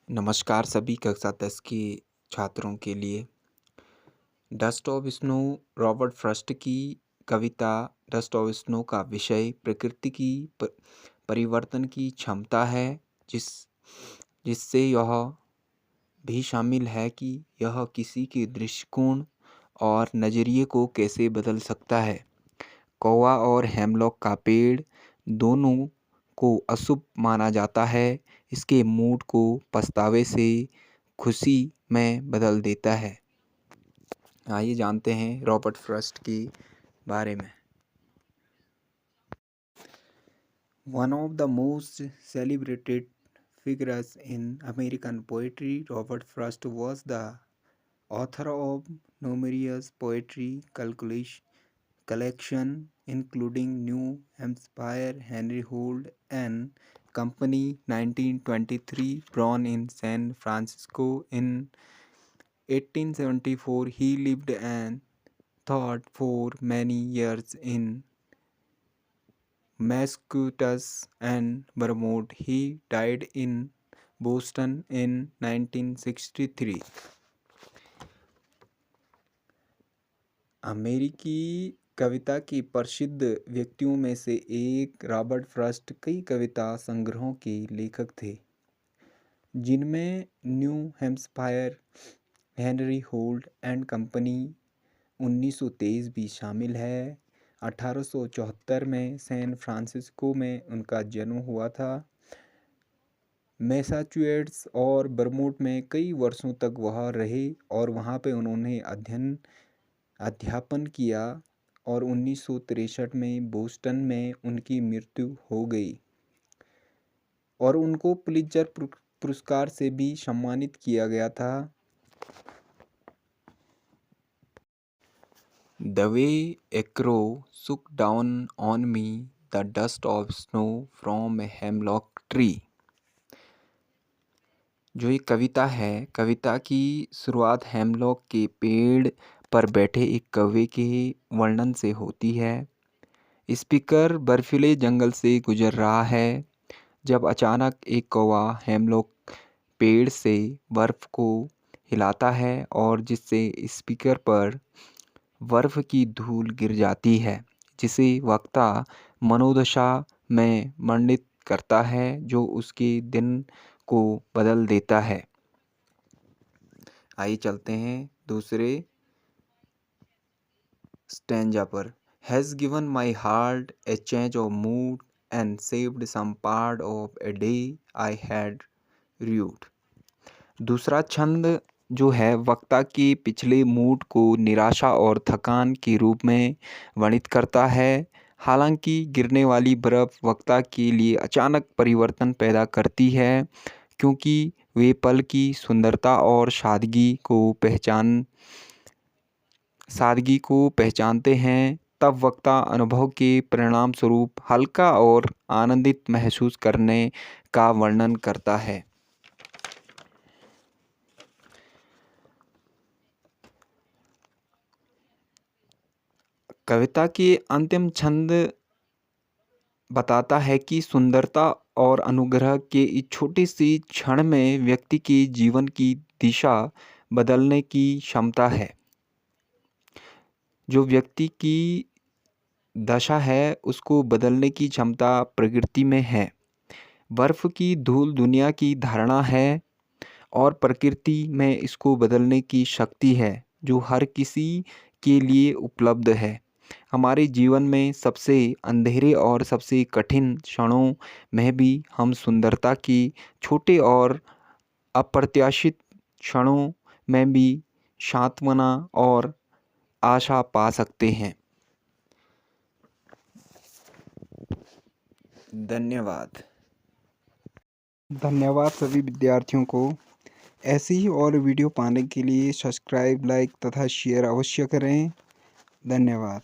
नमस्कार सभी कक्षा 10 के छात्रों के लिए। Dust of snow Robert Frost की कविता। डस्ट ऑफ स्नो का विषय प्रकृति की परिवर्तन की क्षमता है, जिससे यह भी शामिल है कि यह किसी के दृष्टिकोण और नज़रिए को कैसे बदल सकता है। कौवा और हेमलॉक का पेड़ दोनों को अशुभ माना जाता है। इसके मूड को पछतावे से खुशी में बदल देता है। आइए जानते हैं रॉबर्ट फ्रॉस्ट के बारे में। One of the most celebrated figures in American poetry, Robert Frost was the author of numerous poetry collection, including New Hampshire, Henry Holt and Company, 1923. Born in San Francisco in 1874, he lived and taught for many years in Massachusetts and Vermont. He died in Boston in 1963. अमेरिकी कविता की प्रसिद्ध व्यक्तियों में से एक Robert Frost कई कविता संग्रहों के लेखक थे, जिनमें New Hampshire, Henry Holt and company 1923 भी शामिल है। 1874 में सैन फ्रांसिस्को में उनका जन्म हुआ था। मैसाचुसेट्स और वर्मोंट में कई वर्षों तक वह रहे और वहाँ पे उन्होंने अध्यापन किया और 1963 में बोस्टन में उनकी मृत्यु हो गई और उनको पुलित्जर पुरस्कार से भी सम्मानित किया गया था। The way a crow shook down on me the dust of snow from a hemlock tree। जो ये कविता है, कविता की शुरुआत हेमलॉक के पेड़ पर बैठे एक कौवे के वर्णन से होती है। स्पीकर बर्फीले जंगल से गुजर रहा है जब अचानक एक कौवा हेमलॉक पेड़ से बर्फ को हिलाता है और जिससे स्पीकर पर बर्फ की धूल गिर जाती है, जिसे वक्ता मनोदशा में वर्णित करता है जो उसके दिन को बदल देता है। आइए चलते हैं दूसरे स्टैंजा पर। Has given my heart a change of mood and saved some part of a day I had rued। दूसरा छंद जो है वक्ता के पिछले मूड को निराशा और थकान के रूप में वर्णित करता है। हालांकि गिरने वाली बर्फ वक्ता के लिए अचानक परिवर्तन पैदा करती है, क्योंकि वे पल की सुंदरता और सादगी को पहचानते हैं। तब वक्ता अनुभव के परिणाम स्वरूप हल्का और आनंदित महसूस करने का वर्णन करता है। कविता के अंतिम छंद बताता है कि सुंदरता और अनुग्रह के इस छोटी सी क्षण में व्यक्ति के जीवन की दिशा बदलने की क्षमता है। जो व्यक्ति की दशा है उसको बदलने की क्षमता प्रकृति में है। बर्फ की धूल दुनिया की धारणा है और प्रकृति में इसको बदलने की शक्ति है जो हर किसी के लिए उपलब्ध है। हमारे जीवन में सबसे अंधेरे और सबसे कठिन क्षणों में भी हम सुंदरता की छोटे और अप्रत्याशित क्षणों में भी सांत्वना और आशा पा सकते हैं। धन्यवाद सभी विद्यार्थियों को। ऐसी ही और वीडियो पाने के लिए सब्सक्राइब, लाइक तथा शेयर अवश्य करें। धन्यवाद।